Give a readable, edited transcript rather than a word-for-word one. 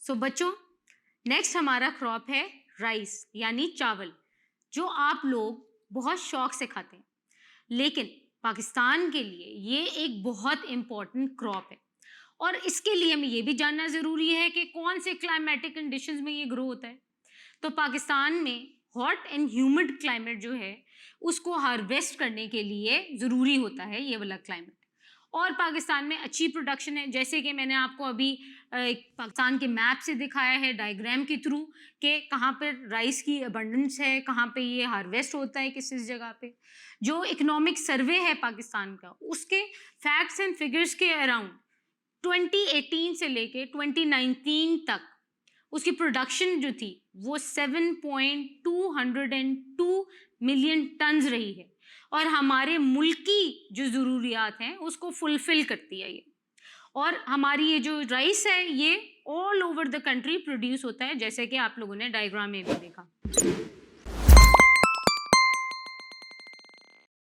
सो बच्चों, नेक्स्ट हमारा क्रॉप है राइस यानी चावल, जो आप लोग बहुत शौक से खाते हैं। लेकिन पाकिस्तान के लिए ये एक बहुत इम्पॉर्टेंट क्रॉप है और इसके लिए हमें ये भी जानना ज़रूरी है कि कौन से क्लाइमेटिक कंडीशंस में ये ग्रो होता है। तो पाकिस्तान में हॉट एंड ह्यूमिड क्लाइमेट जो है उसको हार्वेस्ट करने के लिए ज़रूरी होता है ये वाला क्लाइमेट। और पाकिस्तान में अच्छी प्रोडक्शन है, जैसे कि मैंने आपको अभी एक पाकिस्तान के मैप से दिखाया है डायग्राम के थ्रू कि कहाँ पर राइस की अबंडेंस है, कहाँ पे ये हार्वेस्ट होता है, किस जगह पे। जो इकोनॉमिक सर्वे है पाकिस्तान का, उसके फैक्ट्स एंड फिगर्स के अराउंड 2018 से लेके 2019 तक उसकी प्रोडक्शन जो थी वो 7.202 मिलियन टन्स रही है और हमारे मुल्क की जो ज़रूरियात हैं उसको फुलफिल करती है ये। और हमारी ये जो राइस है ये all over the country produce होता है, जैसे कि आप लोगों ने डायग्राम में भी देखा।